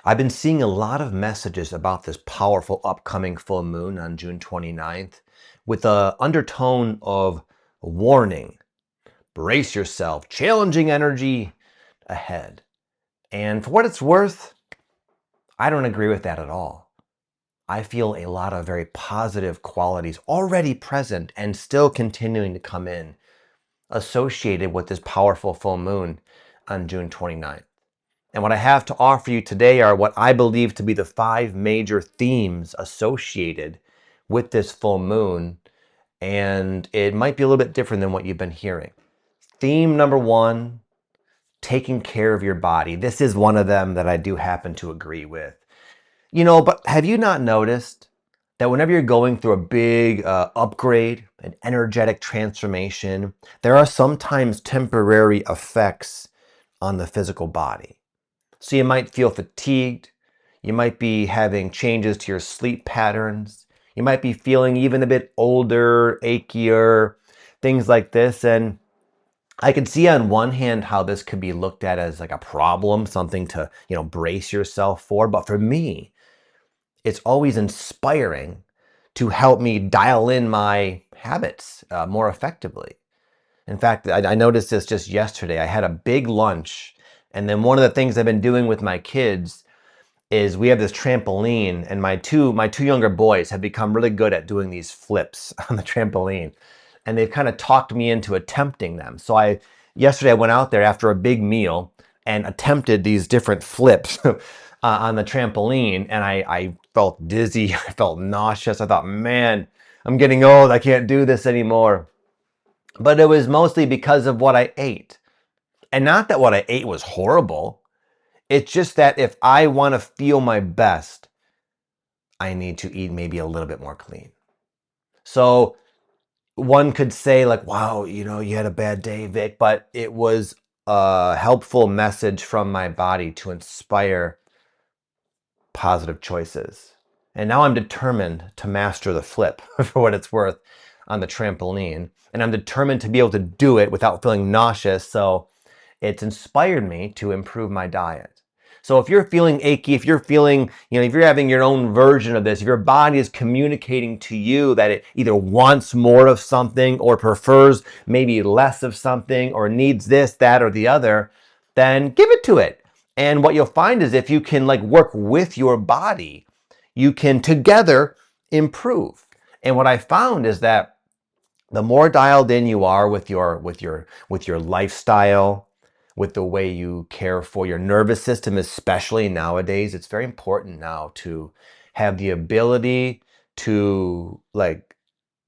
I've been seeing a lot of messages about this powerful upcoming full moon on June 29th with a undertone of warning, brace yourself, challenging energy ahead. And for what it's worth, I don't agree with that at all. I feel a lot of very positive qualities already present and still continuing to come in associated with this powerful full moon on June 29th. And what I have to offer you today are what I believe to be the 5 major themes associated with this full moon. And it might be a little bit different than what you've been hearing. Theme number 1, taking care of your body. This is one of them that I do happen to agree with. But have you not noticed that whenever you're going through a big upgrade, an energetic transformation, there are sometimes temporary effects on the physical body? So you might feel fatigued. You might be having changes to your sleep patterns. You might be feeling even a bit older, achier, things like this. And I can see on one hand how this could be looked at as like a problem, something to, brace yourself for. But for me, it's always inspiring to help me dial in my habits more effectively. In fact, I noticed this just yesterday. I had a big lunch, and then one of the things I've been doing with my kids is we have this trampoline, and my two younger boys have become really good at doing these flips on the trampoline, and they've kind of talked me into attempting them. So yesterday I went out there after a big meal and attempted these different flips on the trampoline, and I felt dizzy, I felt nauseous. I thought, man, I'm getting old, I can't do this anymore. But it was mostly because of what I ate. And not that what I ate was horrible. It's just that if I want to feel my best, I need to eat maybe a little bit more clean. So one could say like, wow, you had a bad day, Vic, but it was a helpful message from my body to inspire positive choices. And now I'm determined to master the flip for what it's worth on the trampoline. And I'm determined to be able to do it without feeling nauseous. So it's inspired me to improve my diet. So if you're feeling achy, if you're feeling, if you're having your own version of this, if your body is communicating to you that it either wants more of something or prefers maybe less of something or needs this, that, or the other, then give it to it. And what you'll find is if you can work with your body, you can together improve. And what I found is that the more dialed in you are with your lifestyle, with the way you care for your nervous system, especially nowadays, it's very important now to have the ability to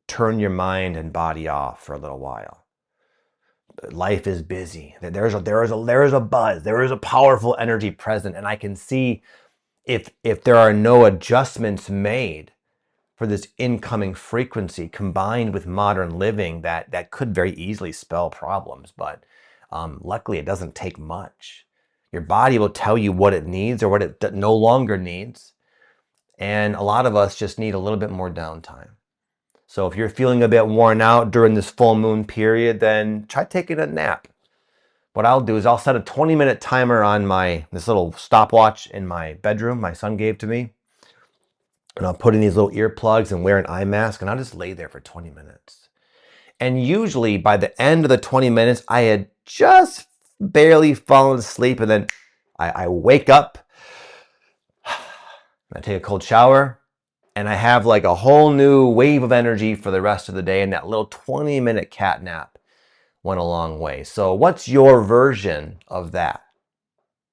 turn your mind and body off for a little while. Life is busy. There is a buzz. There is a powerful energy present, and I can see if there are no adjustments made for this incoming frequency combined with modern living, that could very easily spell problems. But luckily, it doesn't take much. Your body will tell you what it needs or what it no longer needs. And a lot of us just need a little bit more downtime. So if you're feeling a bit worn out during this full moon period, then try taking a nap. What I'll do is I'll set a 20-minute timer on this little stopwatch in my bedroom my son gave to me. And I'll put in these little earplugs and wear an eye mask, and I'll just lay there for 20 minutes. And usually by the end of the 20 minutes, I had just barely fallen asleep, and then I wake up, and I take a cold shower, and I have a whole new wave of energy for the rest of the day, and that little 20-minute cat nap went a long way. So what's your version of that?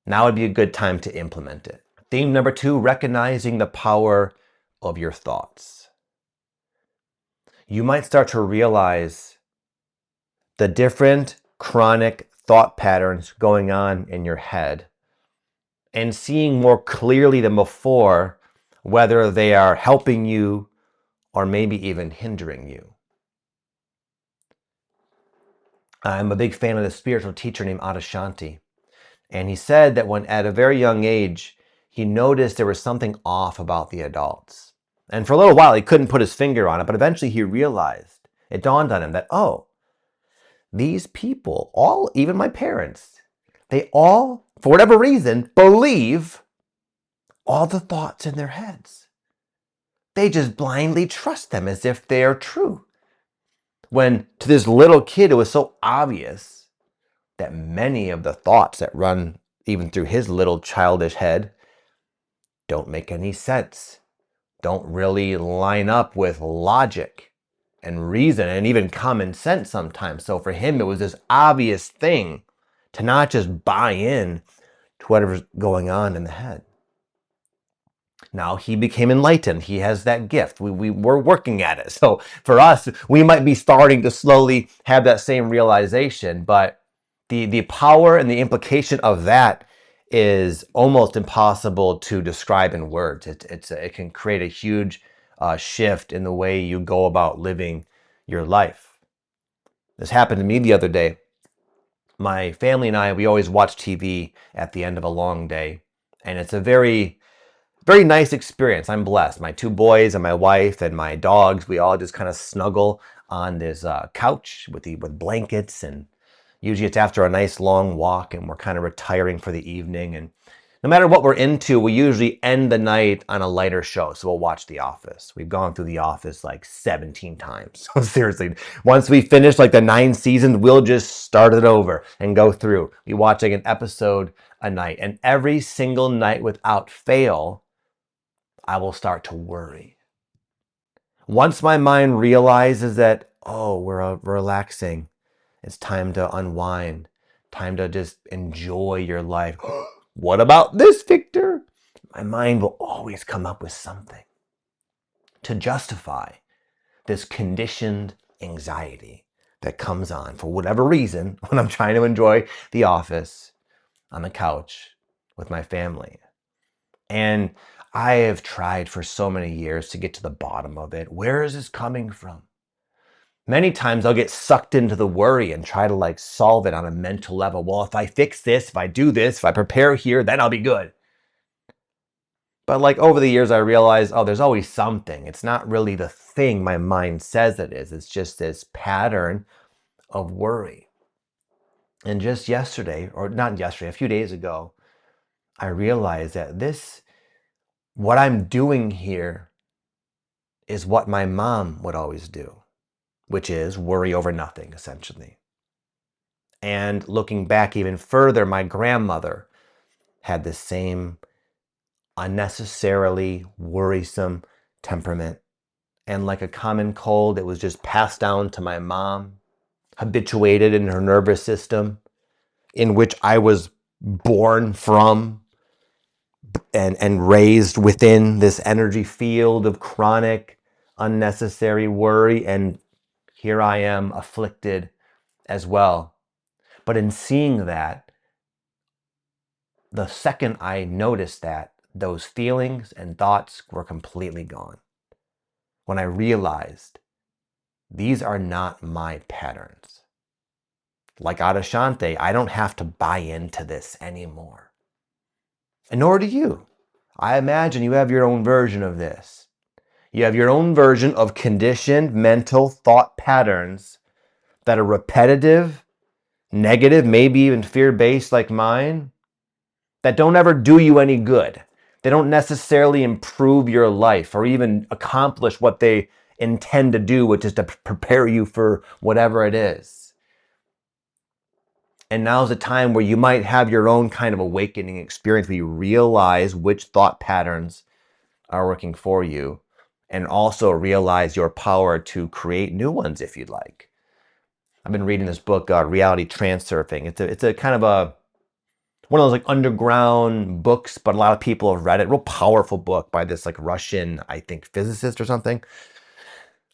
Now would be a good time to implement it. Theme number 2, recognizing the power of your thoughts. You might start to realize the different chronic thought patterns going on in your head and seeing more clearly than before whether they are helping you or maybe even hindering you. I'm a big fan of this spiritual teacher named Adyashanti, and he said that when at a very young age, he noticed there was something off about the adults. And for a little while, he couldn't put his finger on it, but eventually he realized, it dawned on him that, these people, even my parents, they all, for whatever reason, believe all the thoughts in their heads. They just blindly trust them as if they are true. When to this little kid, it was so obvious that many of the thoughts that run even through his little childish head don't make any sense, don't really line up with logic and reason and even common sense sometimes. So for him, it was this obvious thing to not just buy in to whatever's going on in the head. Now he became enlightened. He has that gift. We're working at it. So for us, we might be starting to slowly have that same realization, but the power and the implication of that is almost impossible to describe in words. It can create a huge shift in the way you go about living your life. This happened to me the other day. My family and I, we always watch TV at the end of a long day, and it's a very nice experience. I'm blessed. My two boys and my wife and my dogs, we all just kind of snuggle on this couch with blankets, and usually it's after a nice long walk and we're kind of retiring for the evening. And no matter what we're into, we usually end the night on a lighter show. So we'll watch The Office. We've gone through The Office like 17 times. So seriously, once we finish like the 9 seasons, we'll just start it over and go through. We watch like an episode a night, and every single night without fail, I will start to worry. Once my mind realizes that, oh, we're relaxing, it's time to unwind, time to just enjoy your life. What about this, Victor? My mind will always come up with something to justify this conditioned anxiety that comes on for whatever reason when I'm trying to enjoy The Office on the couch with my family. And I have tried for so many years to get to the bottom of it. Where is this coming from? Many times I'll get sucked into the worry and try to like solve it on a mental level. Well, if I fix this, if I do this, if I prepare here, then I'll be good. But like over the years, I realized, oh, there's always something. It's not really the thing my mind says it is. It's just this pattern of worry. And just yesterday, or not yesterday, a few days ago, I realized that what I'm doing here is what my mom would always do, which is worry over nothing, essentially. And looking back even further, my grandmother had the same unnecessarily worrisome temperament. And like a common cold, it was just passed down to my mom, habituated in her nervous system, in which I was born from and raised within this energy field of chronic, unnecessary worry. And here I am afflicted as well. But in seeing that, the second I noticed that, those feelings and thoughts were completely gone. When I realized these are not my patterns. Like Adashante, I don't have to buy into this anymore. And nor do you. I imagine you have your own version of this. You have your own version of conditioned mental thought patterns that are repetitive, negative, maybe even fear-based like mine, that don't ever do you any good. They don't necessarily improve your life or even accomplish what they intend to do, which is to prepare you for whatever it is. And now's the time where you might have your own kind of awakening experience where you realize which thought patterns are working for you, and also realize your power to create new ones if you'd like. I've been reading this book, Reality Transurfing. It's a kind of one of those like underground books, but a lot of people have read it. Real powerful book by this like Russian, I think, physicist or something.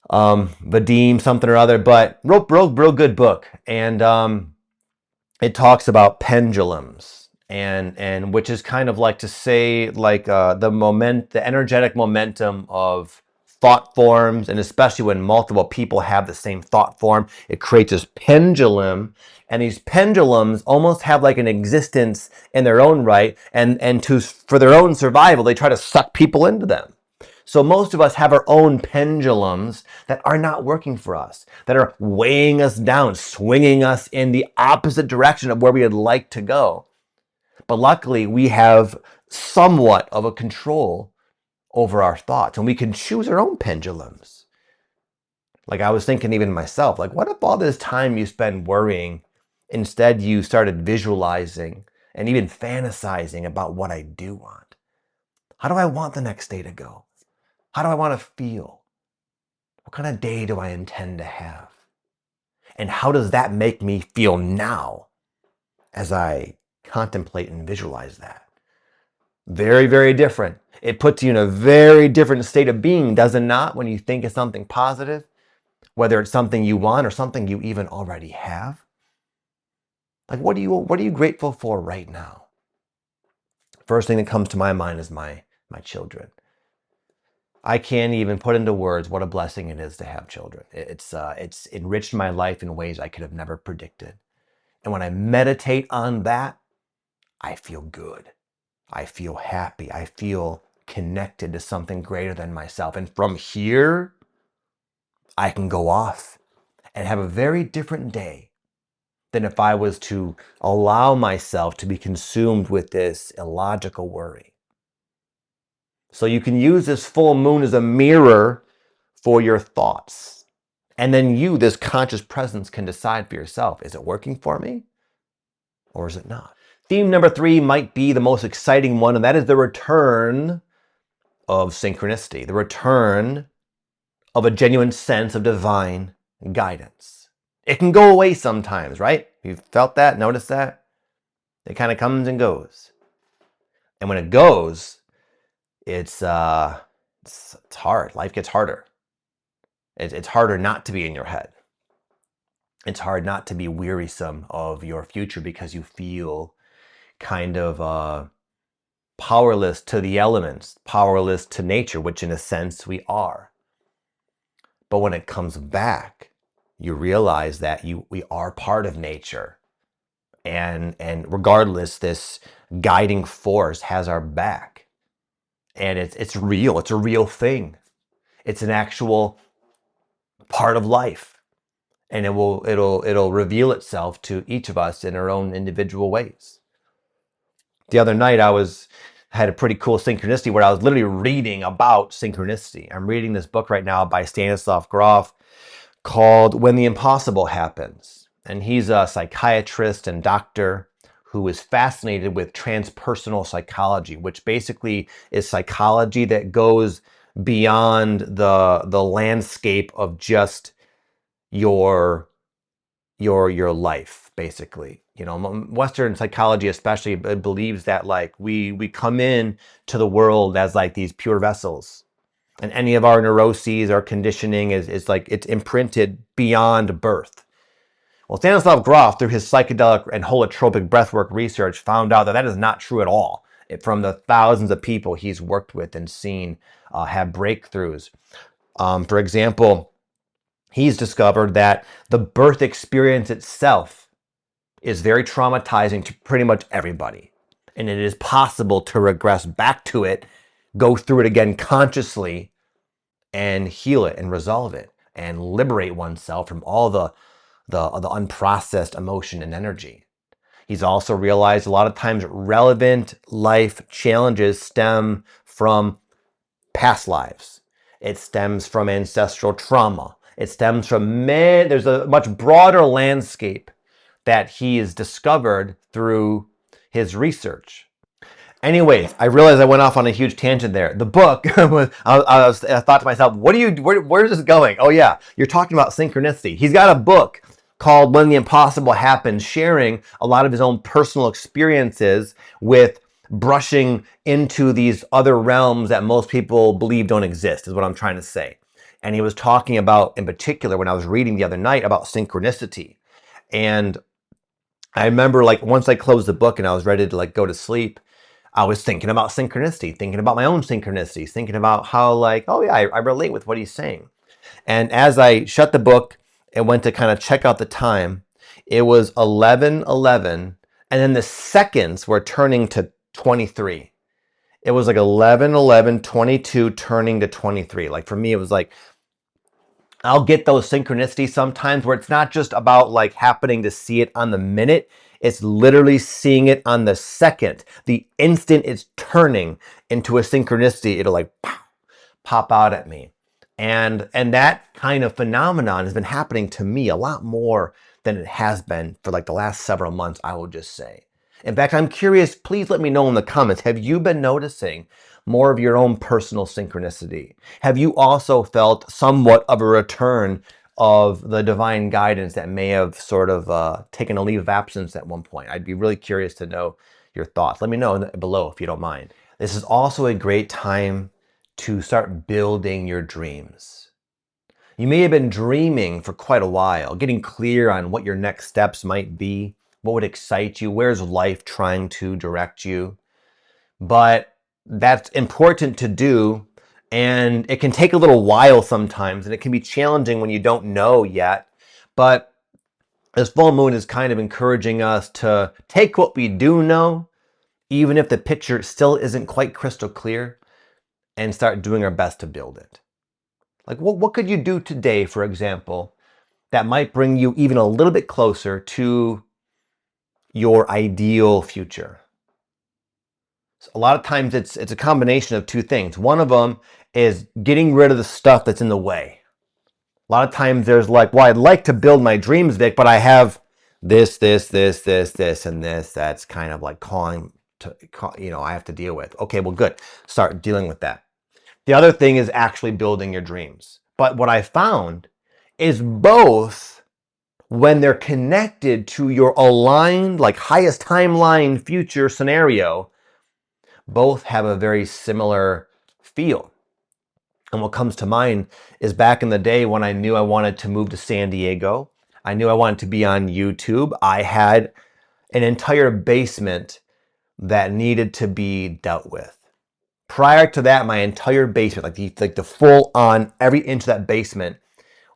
Vadim something or other, but real good book. And it talks about pendulums, and which is kind of like to say like the energetic momentum of thought forms, and especially when multiple people have the same thought form, it creates this pendulum. And these pendulums almost have like an existence in their own right, and for their own survival, they try to suck people into them. So most of us have our own pendulums that are not working for us, that are weighing us down, swinging us in the opposite direction of where we would like to go. But luckily, we have somewhat of a control over our thoughts, and we can choose our own pendulums. Like I was thinking even myself, like what if all this time you spend worrying, instead you started visualizing and even fantasizing about what I do want? How do I want the next day to go? How do I want to feel? What kind of day do I intend to have? And how does that make me feel now as I contemplate and visualize that? Very, very different. It puts you in a very different state of being, does it not, when you think of something positive, whether it's something you want or something you even already have? Like what are you grateful for right now? First thing that comes to my mind is my children. I can't even put into words what a blessing it is to have children. It's enriched my life in ways I could have never predicted. And when I meditate on that, I feel good. I feel happy. I feel connected to something greater than myself. And from here, I can go off and have a very different day than if I was to allow myself to be consumed with this illogical worry. So you can use this full moon as a mirror for your thoughts. And then you, this conscious presence, can decide for yourself, is it working for me or is it not? Theme number 3 might be the most exciting one, and that is the return of synchronicity, the return of a genuine sense of divine guidance. It can go away sometimes, right? You've felt that, noticed that? It kind of comes and goes. And when it goes, it's hard. Life gets harder. It's harder not to be in your head. It's hard not to be wearisome of your future because you feel kind of powerless to the elements, powerless to nature, which in a sense we are. But when it comes back, you realize that we are part of nature. And regardless, this guiding force has our back. And it's real. It's a real thing. It's an actual part of life. And it'll reveal itself to each of us in our own individual ways. The other night I had a pretty cool synchronicity where I was literally reading about synchronicity. I'm reading this book right now by Stanislav Grof called When the Impossible Happens. And he's a psychiatrist and doctor who is fascinated with transpersonal psychology, which basically is psychology that goes beyond the landscape of just your life, basically. You know, Western psychology especially believes that like we come in to the world as like these pure vessels, and any of our neuroses, our conditioning is like it's imprinted beyond birth. Well, Stanislav Grof, through his psychedelic and holotropic breathwork research, found out that that is not true at all. From the thousands of people he's worked with and seen have breakthroughs. For example, he's discovered that the birth experience itself is very traumatizing to pretty much everybody. And it is possible to regress back to it, go through it again consciously, and heal it and resolve it and liberate oneself from all the unprocessed emotion and energy. He's also realized a lot of times relevant life challenges stem from past lives. It stems from ancestral trauma. It stems from there's a much broader landscape that he has discovered through his research. Anyways, I realized I went off on a huge tangent there. The book was, I thought to myself, where is this going? Oh yeah, you're talking about synchronicity. He's got a book called When the Impossible Happens, sharing a lot of his own personal experiences with brushing into these other realms that most people believe don't exist, is what I'm trying to say. And he was talking about, in particular, when I was reading the other night, about synchronicity. And I remember like once I closed the book and I was ready to like go to sleep, I was thinking about synchronicity, thinking about my own synchronicities, thinking about how like, oh yeah, I relate with what he's saying. And as I shut the book and went to kind of check out the time, it was 11:11, and then the seconds were turning to 23. It was like 11:11, 22 turning to 23. Like for me, it was like, I'll get those synchronicities sometimes where it's not just about like happening to see it on the minute. It's literally seeing it on the second, the instant it's turning into a synchronicity. It'll like pop out at me. And that kind of phenomenon has been happening to me a lot more than it has been for like the last several months, I will just say. In fact, I'm curious, please let me know in the comments, have you been noticing more of your own personal synchronicity? Have you also felt somewhat of a return of the divine guidance that may have sort of taken a leave of absence at one point? I'd be really curious to know your thoughts. Let me know below if you don't mind. This is also a great time to start building your dreams. You may have been dreaming for quite a while, getting clear on what your next steps might be, what would excite you, where's life trying to direct you. But that's important to do, and it can take a little while sometimes, and it can be challenging when you don't know yet. But this full moon is kind of encouraging us to take what we do know, even if the picture still isn't quite crystal clear, and start doing our best to build it. Like what could you do today, for example, that might bring you even a little bit closer to your ideal future? So a lot of times it's a combination of two things. One of them is getting rid of the stuff that's in the way. A lot of times there's like, well, I'd like to build my dreams, Vic, but I have this, and this. That's kind of like calling to, I have to deal with. Okay, well, good. Start dealing with that. The other thing is actually building your dreams. But what I found is both, when they're connected to your aligned, like highest timeline future scenario, both have a very similar feel. And what comes to mind is back in the day when I knew I wanted to move to San Diego. I knew I wanted to be on YouTube. I had an entire basement that needed to be dealt with. Prior to that, my entire basement, like the full on, every inch of that basement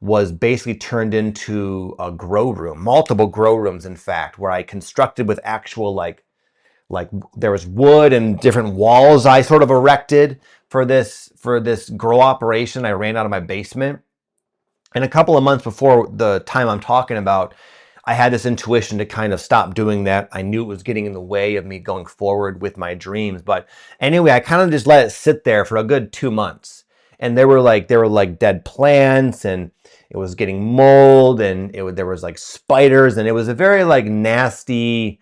was basically turned into a grow room, multiple grow rooms, in fact, where I constructed with actual like there was wood and different walls I sort of erected for this grow operation I ran out of my basement. And a couple of months before the time I'm talking about, I had this intuition to kind of stop doing that. I knew it was getting in the way of me going forward with my dreams. But anyway, I kind of just let it sit there for a good 2 months. And there were like dead plants, and it was getting mold, and there was like spiders, and it was a very like nasty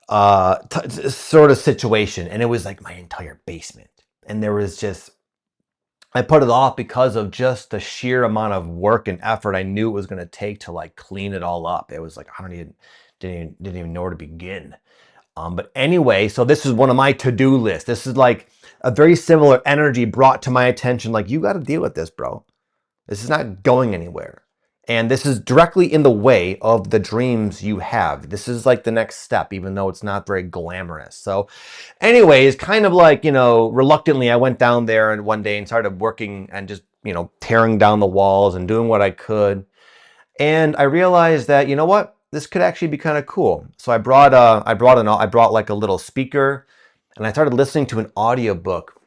sort of situation. And it was like my entire basement. And there was just, I put it off because of just the sheer amount of work and effort I knew it was going to take to like clean it all up. It was like, didn't even know where to begin. But anyway, so this is one of my to-do lists. This is like a very similar energy brought to my attention. Like, you got to deal with this, bro. This is not going anywhere. And this is directly in the way of the dreams you have. This is like the next step, even though it's not very glamorous. So anyways, kind of like, reluctantly, I went down there and one day and started working and just, tearing down the walls and doing what I could. And I realized that, you know what, this could actually be kind of cool. So I brought like a little speaker, and I started listening to an audiobook.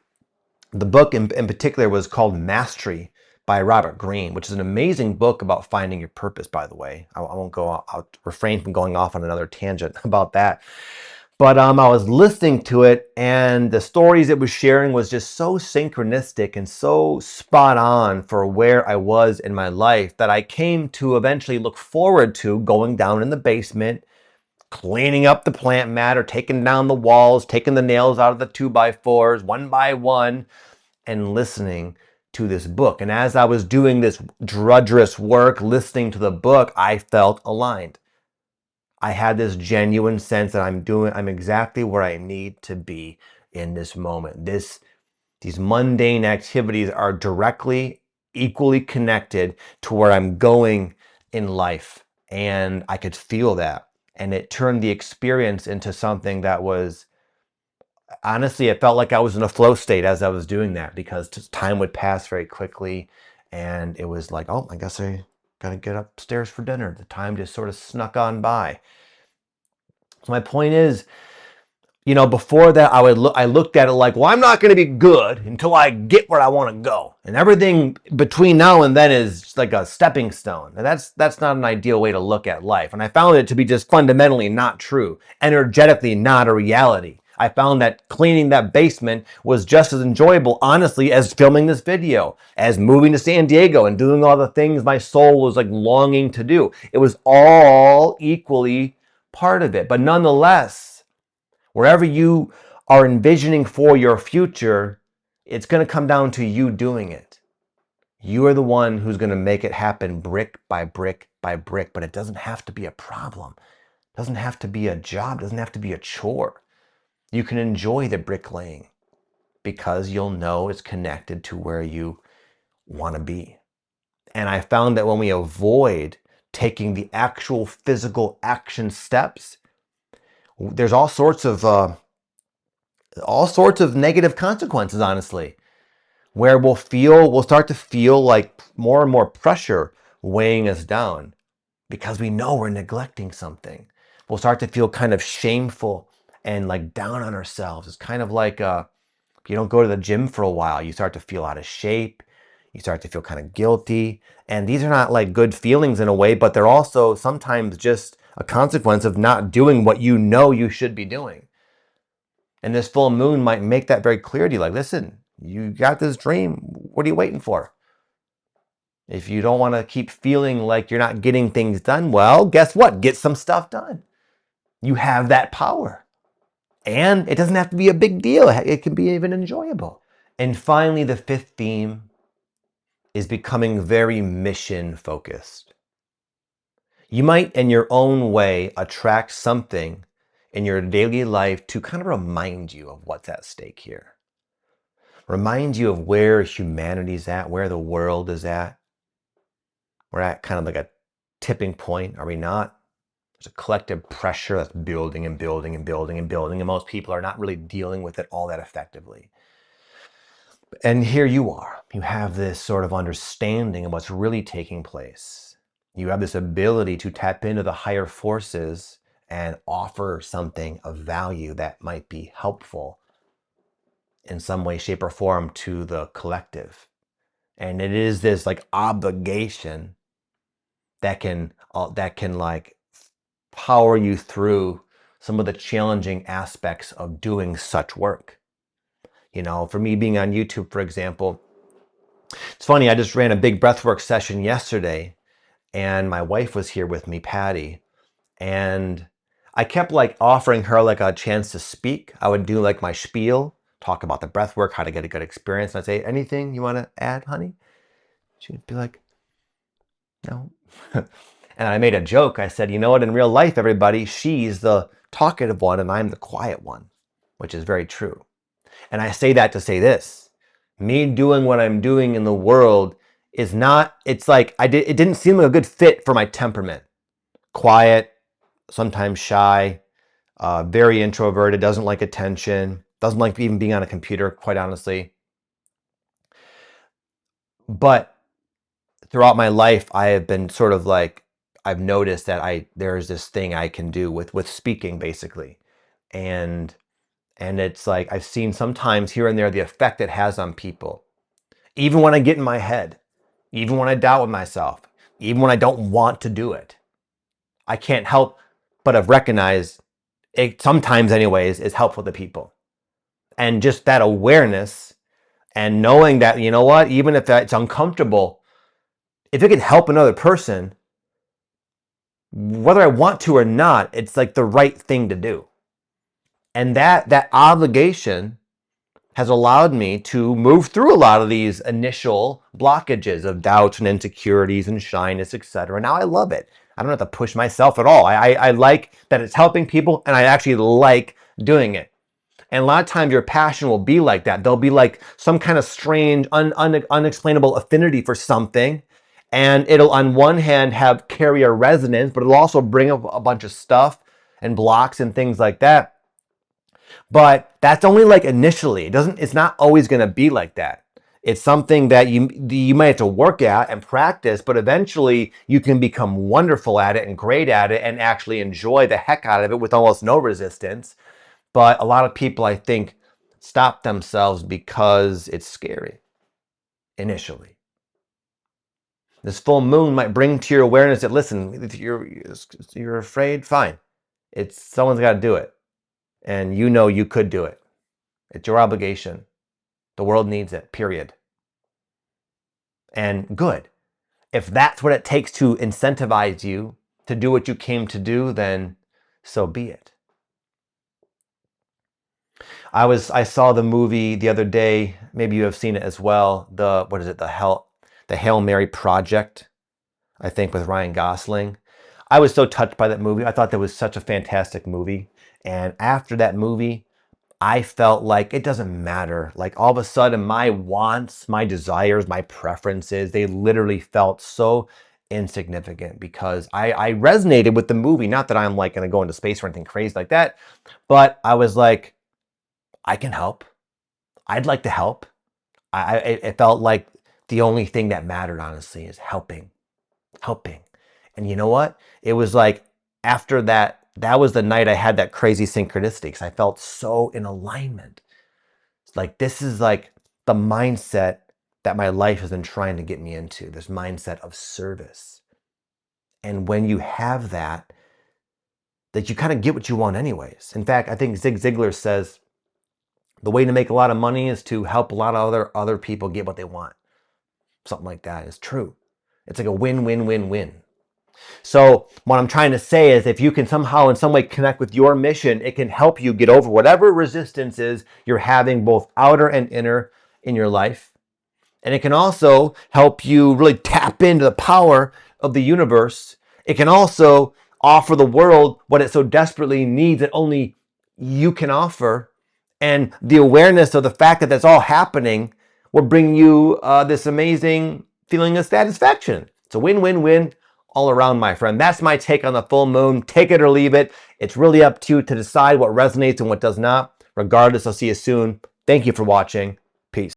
The book in particular was called Mastery by Robert Greene, which is an amazing book about finding your purpose, by the way. I won't I'll refrain from going off on another tangent about that. But I was listening to it, and the stories it was sharing was just so synchronistic and so spot on for where I was in my life that I came to eventually look forward to going down in the basement, cleaning up the plant matter, taking down the walls, taking the nails out of the 2x4s one by one, and listening to this book. And as I was doing this drudgerous work, listening to the book, I felt aligned. I had this genuine sense that I'm exactly where I need to be in this moment. These mundane activities are directly, equally connected to where I'm going in life. And I could feel that. And it turned the experience into something that was, honestly, it felt like I was in a flow state as I was doing that, because time would pass very quickly. And it was like, oh, I guess I gotta get upstairs for dinner. The time just sort of snuck on by. So my point is, before that, I looked at it like, well, I'm not going to be good until I get where I want to go. And everything between now and then is like a stepping stone. And that's not an ideal way to look at life. And I found it to be just fundamentally not true, energetically not a reality. I found that cleaning that basement was just as enjoyable, honestly, as filming this video, as moving to San Diego and doing all the things my soul was like longing to do. It was all equally part of it. But nonetheless, wherever you are envisioning for your future, it's going to come down to you doing it. You are the one who's going to make it happen brick by brick by brick, but it doesn't have to be a problem. It doesn't have to be a job. It doesn't have to be a chore. You can enjoy the bricklaying because you'll know it's connected to where you want to be. And I found that when we avoid taking the actual physical action steps, there's all sorts of negative consequences, honestly, where we'll start to feel like more and more pressure weighing us down because we know we're neglecting something. We'll start to feel kind of shameful and like down on ourselves. It's kind of like if you don't go to the gym for a while, you start to feel out of shape. You start to feel kind of guilty. And these are not like good feelings in a way, but they're also sometimes just a consequence of not doing what you know you should be doing. And this full moon might make that very clear to you. Like, listen, you got this dream. What are you waiting for? If you don't want to keep feeling like you're not getting things done, well, guess what? Get some stuff done. You have that power. And it doesn't have to be a big deal. It can be even enjoyable. And finally, the fifth theme is becoming very mission focused. You might, in your own way, attract something in your daily life to kind of remind you of what's at stake here. Remind you of where humanity's at, where the world is at. We're at kind of like a tipping point, are we not? There's a collective pressure that's building and building and building and building, and most people are not really dealing with it all that effectively. And here you are. You have this sort of understanding of what's really taking place. You have this ability to tap into the higher forces and offer something of value that might be helpful in some way, shape, or form to the collective. And it is this like obligation that can like power you through some of the challenging aspects of doing such work. For me being on YouTube, for example, it's funny, I just ran a big breathwork session yesterday and my wife was here with me, Pattie, and I kept like offering her like a chance to speak. I would do like my spiel, talk about the breathwork, how to get a good experience. And I'd say, anything you want to add, honey? She'd be like, no. And I made a joke. I said, you know what, in real life, everybody, she's the talkative one and I'm the quiet one, which is very true. And I say that to say this. Me doing what I'm doing in the world is not, it's like, it didn't seem like a good fit for my temperament. Quiet, sometimes shy, very introverted, doesn't like attention, doesn't like even being on a computer, quite honestly. But throughout my life, I have been sort of like, I've noticed that there's this thing I can do with speaking, basically. And it's like, I've seen sometimes here and there the effect it has on people. Even when I get in my head, even when I doubt with myself, even when I don't want to do it, I can't help but have recognized it sometimes anyways is helpful to people. And just that awareness and knowing that, you know what, even if it's uncomfortable, if it can help another person, whether I want to or not, it's like the right thing to do. And that obligation has allowed me to move through a lot of these initial blockages of doubts and insecurities and shyness, etc. Now I love it. I don't have to push myself at all. I like that it's helping people and I actually like doing it. And a lot of times your passion will be like that. There'll be like some kind of strange, unexplainable affinity for something. And it'll on one hand carry a resonance, but it'll also bring up a bunch of stuff and blocks and things like that. But that's only like initially. It's not always going to be like that. It's something that you might have to work at and practice, but eventually you can become wonderful at it and great at it and actually enjoy the heck out of it with almost no resistance. But a lot of people, I think, stop themselves because it's scary initially. This full moon might bring to your awareness that, listen, if you're afraid, fine. Someone's got to do it. And you know you could do it. It's your obligation. The world needs it, period. And good. If that's what it takes to incentivize you to do what you came to do, then so be it. I saw the movie the other day. Maybe you have seen it as well. The Hail Mary Project, I think, with Ryan Gosling. I was so touched by that movie. I thought that was such a fantastic movie. And after that movie, I felt like it doesn't matter. Like all of a sudden, my wants, my desires, my preferences, they literally felt so insignificant because I resonated with the movie. Not that I'm like going to go into space or anything crazy like that, but I was like, I can help. I'd like to help. It felt like the only thing that mattered, honestly, is helping. And you know what? It was like after that was the night I had that crazy synchronicity because I felt so in alignment. It's like, this is like the mindset that my life has been trying to get me into, this mindset of service. And when you have that you kind of get what you want anyways. In fact, I think Zig Ziglar says, the way to make a lot of money is to help a lot of other people get what they want. Something like that is true. It's like a win-win-win-win. So what I'm trying to say is if you can somehow in some way connect with your mission, it can help you get over whatever resistances you're having, both outer and inner, in your life. And it can also help you really tap into the power of the universe. It can also offer the world what it so desperately needs that only you can offer. And the awareness of the fact that that's all happening will bring you this amazing feeling of satisfaction. It's a win-win-win all around, my friend. That's my take on the full moon. Take it or leave it. It's really up to you to decide what resonates and what does not. Regardless, I'll see you soon. Thank you for watching.